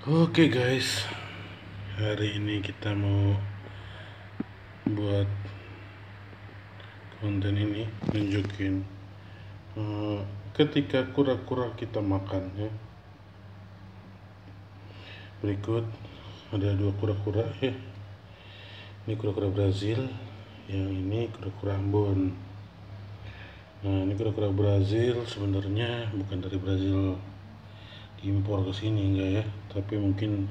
Oke guys, hari ini kita mau buat konten ini nunjukin ketika kura-kura kita makan ya. Berikut ada dua kura-kura ya. Ini kura-kura Brazil, yang ini kura-kura Ambon. Nah, ini kura-kura Brazil sebenarnya bukan dari Brazil impor ke sini enggak ya, tapi mungkin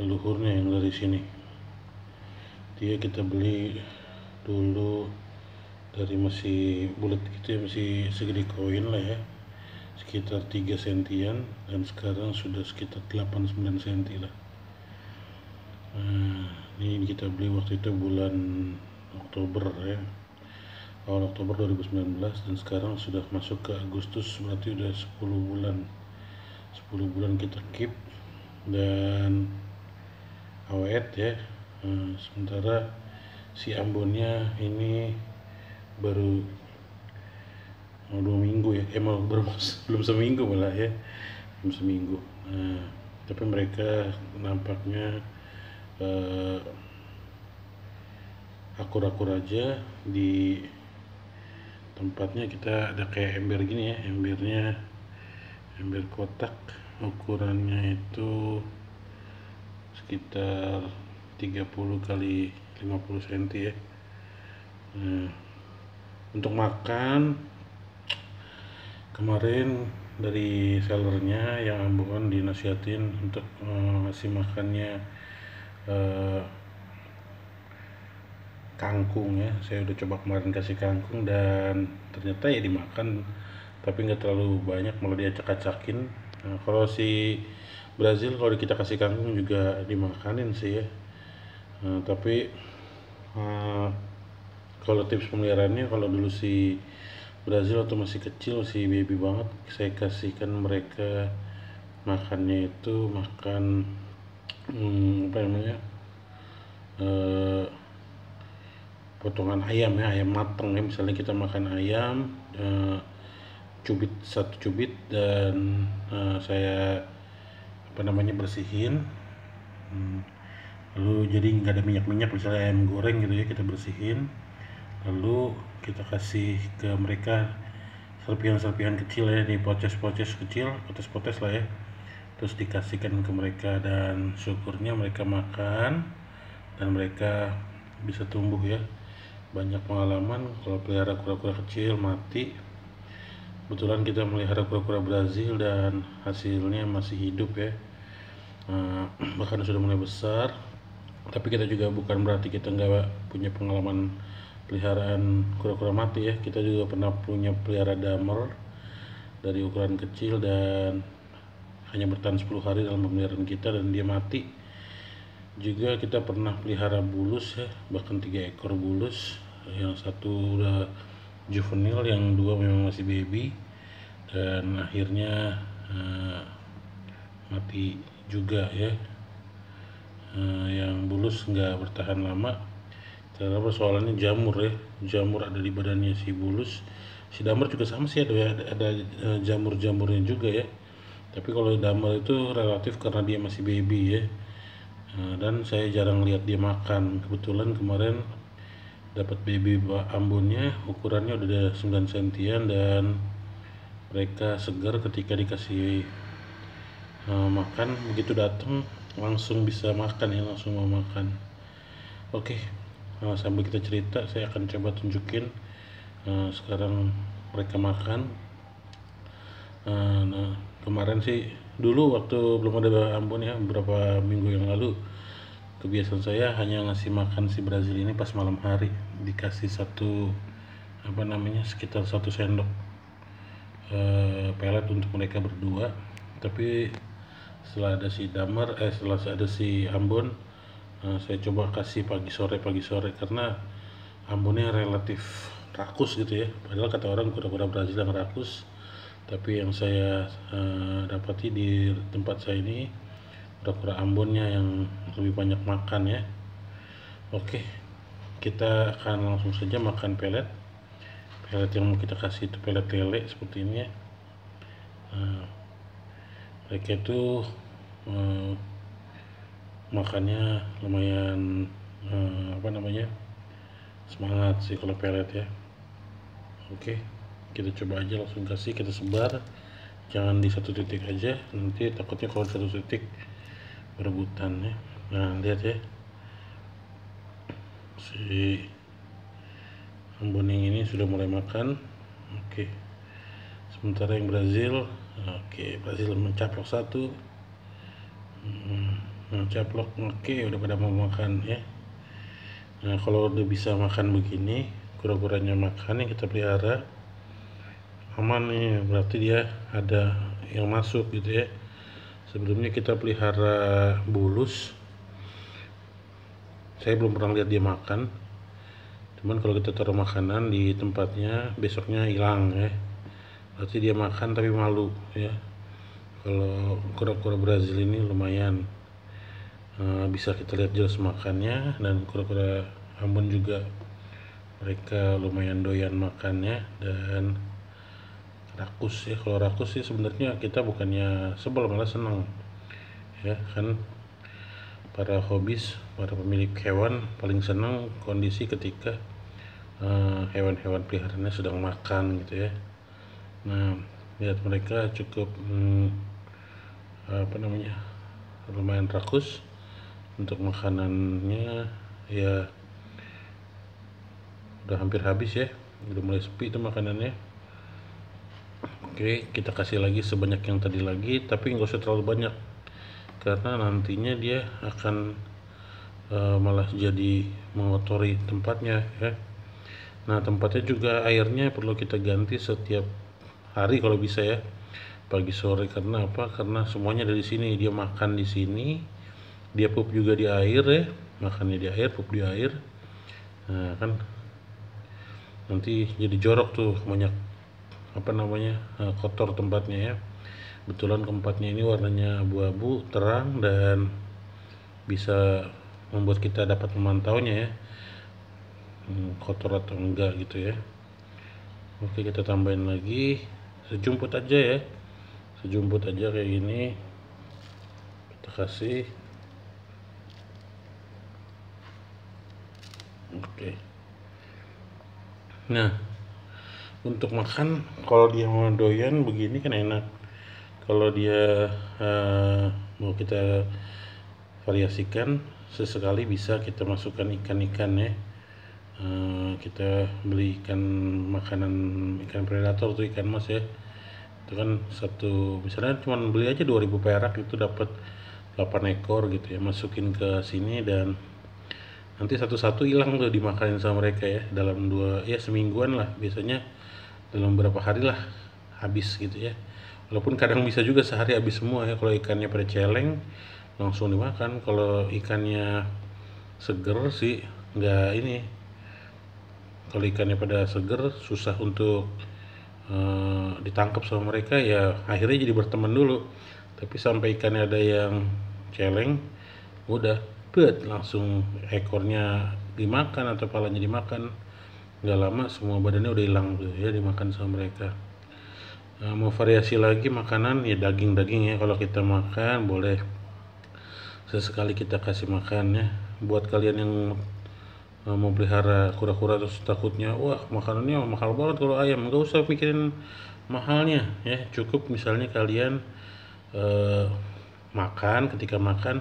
leluhurnya yang dari sini. Dia kita beli dulu dari masih bulat gitu ya, masih segede koin lah ya, sekitar 3 sentian, dan sekarang sudah sekitar 8-9 senti lah. Nah, ini kita beli waktu itu bulan Oktober ya, awal Oktober 2019, dan sekarang sudah masuk ke Agustus, berarti udah 10 bulan kita keep dan awet ya. Sementara si Ambonnya ini baru 2 minggu ya, belum seminggu malah ya, belum seminggu. Nah, tapi mereka nampaknya akur-akur aja. Di tempatnya kita ada kayak ember gini ya, ember kotak, ukurannya itu sekitar 30 kali 50 cm ya. Nah, untuk makan kemarin dari sellernya yang Ambon dinasihatin untuk ngasih makannya kangkung ya. Saya udah coba kemarin kasih kangkung dan ternyata ya dimakan, tapi nggak terlalu banyak, malah dia acak-acakin. Nah, kalau si Brazil kalau kita kasih kangkung juga dimakanin sih ya. Tapi kalau tips pemeliharaannya, kalau dulu si Brazil atau masih kecil, masih baby banget, saya kasihkan mereka makannya itu makan apa namanya, potongan ayam ya, ayam mateng ya. Misalnya kita makan ayam satu cubit, dan saya bersihin, lalu jadi nggak ada minyak misalnya ayam goreng gitu ya, kita bersihin, lalu kita kasih ke mereka serpihan kecil ya, di potes kecil, potes lah ya, terus dikasihkan ke mereka, dan syukurnya mereka makan dan mereka bisa tumbuh ya. Banyak pengalaman kalau pelihara kura-kura kecil mati. Kebetulan kita melihara kura-kura Brazil dan hasilnya masih hidup ya, bahkan sudah mulai besar. Tapi kita juga bukan berarti kita nggak punya pengalaman peliharaan kura-kura mati ya. Kita juga pernah punya pelihara damer dari ukuran kecil dan hanya bertahan 10 hari dalam pemeliharaan kita dan dia mati. Juga kita pernah pelihara bulus ya, bahkan 3 ekor bulus, yang satu udah juvenil, yang dua memang masih baby, dan akhirnya mati juga ya. Yang bulus nggak bertahan lama karena persoalannya jamur ya, jamur ada di badannya si bulus. Si damer juga sama sih, ada jamur-jamurnya juga ya, tapi kalau damer itu relatif karena dia masih baby ya. Dan saya jarang lihat dia makan. Kebetulan kemarin dapat baby Ambonnya, ukurannya udah 9 sentian, dan mereka segar ketika dikasih makan. Begitu datang langsung bisa makan ya, langsung mau makan. Oke, sambil kita cerita, saya akan coba tunjukin sekarang mereka makan. Nah, kemarin sih, dulu waktu belum ada Ambon ya, beberapa minggu yang lalu, kebiasaan saya hanya ngasih makan si Brazil ini pas malam hari, dikasih sekitar 1 sendok pelet untuk mereka berdua. Tapi setelah ada si Ambon, saya coba kasih pagi sore karena Ambonnya relatif rakus gitu ya. Padahal kata orang kura-kura Brazil yang rakus, tapi yang saya dapati di tempat saya ini, kura-kura Ambonnya yang lebih banyak makan ya. Oke, kita akan langsung saja makan pelet yang mau kita kasih itu pelet lele seperti ini ya. Mereka itu makannya lumayan semangat sih kalau pelet ya. Oke, kita coba aja, langsung kasih, kita sebar, jangan di satu titik aja, nanti takutnya kalau di satu titik berebutan ya. Nah, lihat ya, si Amboning ini sudah mulai makan. Oke, sementara yang Brazil, Brazil mencaplok satu, mencaplok. Oke, udah pada mau makan ya. Nah, kalau udah bisa makan begini, kura-kuranya makan yang kita pelihara aman nih, berarti dia ada yang masuk gitu ya. Sebelumnya kita pelihara bulus, saya belum pernah lihat dia makan, cuman kalau kita taruh makanan di tempatnya besoknya hilang ya, berarti dia makan tapi malu ya. Kalau kura-kura Brazil ini lumayan bisa kita lihat jelas makannya, dan kura-kura Ambon juga mereka lumayan doyan makannya. Dan rakus ya, kalau rakus sih sebenarnya kita bukannya sebel, malah senang ya kan. Para hobis, para pemilik hewan paling senang kondisi ketika hewan-hewan peliharaannya sedang makan gitu ya. Nah, lihat mereka cukup lumayan rakus untuk makanannya ya, udah hampir habis ya, udah mulai sepi itu makanannya. Oke, kita kasih lagi sebanyak yang tadi lagi, tapi nggak usah terlalu banyak karena nantinya dia akan malah jadi mengotori tempatnya ya. Nah, tempatnya juga airnya perlu kita ganti setiap hari kalau bisa ya, pagi sore. Karena apa? Karena semuanya dari sini, dia makan di sini, dia pup juga di air ya, makannya di air, pup di air. Nah kan nanti jadi jorok tuh, banyak kotor tempatnya ya. Kebetulan tempatnya ini warnanya abu-abu terang dan bisa membuat kita dapat memantaunya ya, kotor atau enggak gitu ya. Oke, kita tambahin lagi sejumput aja ya, sejumput aja kayak gini kita kasih. Oke, nah untuk makan kalau dia mau doyan begini kan enak. Kalau dia mau kita variasikan, sesekali bisa kita masukkan ikan-ikan ya. Kita beli ikan makanan, ikan predator tuh, ikan mas ya. Itu kan satu, misalnya cuma beli aja 2000 perak itu dapat 8 ekor gitu ya, masukin ke sini dan nanti satu-satu hilang tuh dimakanin sama mereka ya, dalam semingguan lah biasanya, dalam beberapa hari lah habis gitu ya. Walaupun kadang bisa juga sehari habis semua ya, kalau ikannya pada celeng langsung dimakan. Kalau ikannya seger sih nggak ini, kalau ikannya pada seger susah untuk ditangkap sama mereka ya, akhirnya jadi berteman dulu. Tapi sampai ikannya ada yang celeng, udah langsung ekornya dimakan atau kepalanya dimakan, nggak lama semua badannya udah hilang tuh ya, dimakan sama mereka. Mau variasi lagi makanan ya, daging ya, kalau kita makan boleh sesekali kita kasih makan ya. Buat kalian yang mau pelihara kura-kura terus takutnya wah makanannya mahal banget kalau ayam, nggak usah pikirin mahalnya ya, cukup misalnya kalian ketika makan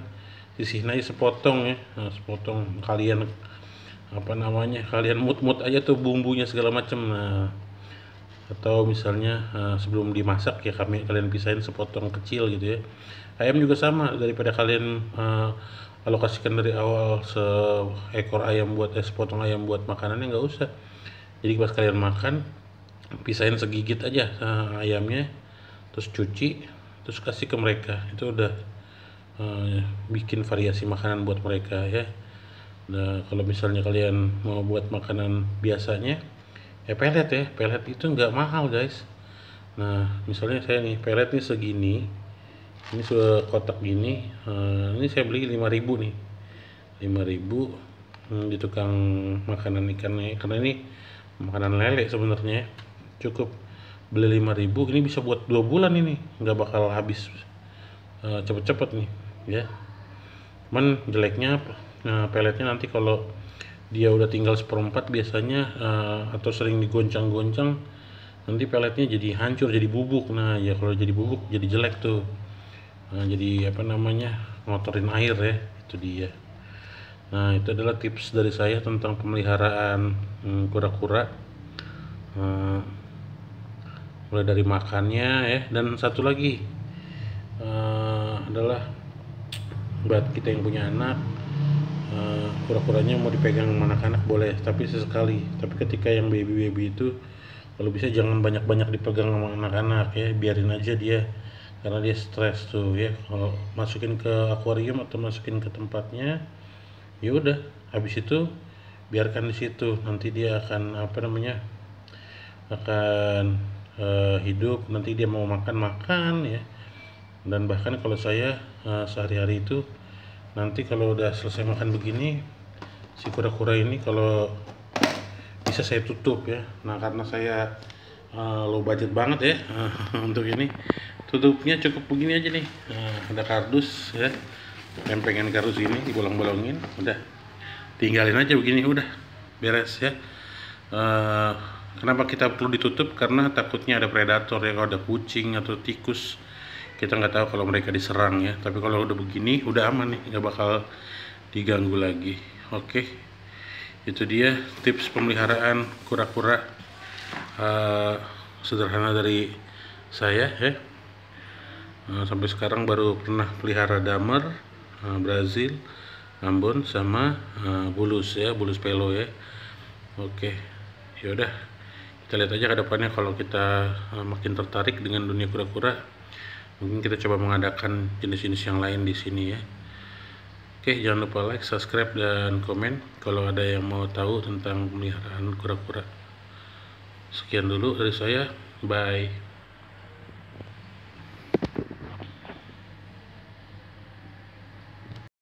sisihin aja sepotong ya. Nah, sepotong kalian kalian mut aja tuh bumbunya segala macam. Nah, atau misalnya sebelum dimasak ya kalian pisahin sepotong kecil gitu ya. Ayam juga sama, daripada kalian alokasikan dari awal seekor ayam sepotong ayam buat makanannya, nggak usah. Jadi pas kalian makan pisahin segigit aja ayamnya, terus cuci, terus kasih ke mereka. Itu udah bikin variasi makanan buat mereka ya. Nah, kalau misalnya kalian mau buat makanan biasanya ya pelet itu nggak mahal guys. Nah, misalnya saya nih pelet nih segini, ini kotak gini, ini saya beli 5.000 nih, 5.000 di tukang makanan ikannya, karena ini makanan lele sebenarnya. Cukup beli 5.000, ini bisa buat 2 bulan, ini nggak bakal habis cepet-cepet nih ya. Cuman jeleknya peletnya nanti kalau dia udah tinggal 1/4 biasanya atau sering digoncang-goncang, nanti peletnya jadi hancur, jadi bubuk. Nah ya kalau jadi bubuk jadi jelek tuh. Jadi apa namanya, ngotorin air ya, itu dia. Nah itu adalah tips dari saya tentang pemeliharaan kura-kura, mulai dari makannya ya. Dan satu lagi adalah buat kita yang punya anak, kura-kuranya mau dipegang sama anak-anak boleh, tapi sesekali. Tapi ketika yang baby itu kalau bisa jangan banyak-banyak dipegang sama anak-anak ya, biarin aja dia, karena dia stres tuh ya. Kalau masukin ke akuarium atau masukin ke tempatnya, ya udah, habis itu biarkan di situ, nanti dia akan apa namanya, akan hidup, nanti dia mau makan ya. Dan bahkan kalau saya sehari-hari itu, nanti kalau udah selesai makan begini, si kura-kura ini kalau bisa saya tutup ya. Nah karena saya low budget banget ya untuk ini, tutupnya cukup begini aja nih. Ada kardus ya, lempengan kardus ini dibolong-bolongin, udah tinggalin aja begini, udah beres ya. Kenapa kita perlu ditutup? Karena takutnya ada predator ya, kalau ada kucing atau tikus, kita nggak tahu kalau mereka diserang ya. Tapi kalau udah begini udah aman nih, nggak bakal diganggu lagi. Oke, itu dia tips pemeliharaan kura-kura sederhana dari saya ya. Sampai sekarang baru pernah pelihara damer, Brazil, Ambon, sama bulus ya, bulus pelo ya. Oke, yaudah, kita lihat aja ke depannya. Kalau kita makin tertarik dengan dunia kura-kura, mungkin kita coba mengadakan jenis-jenis yang lain di sini ya. Oke, jangan lupa like, subscribe, dan komen kalau ada yang mau tahu tentang pemeliharaan kura-kura. Sekian dulu dari saya, bye.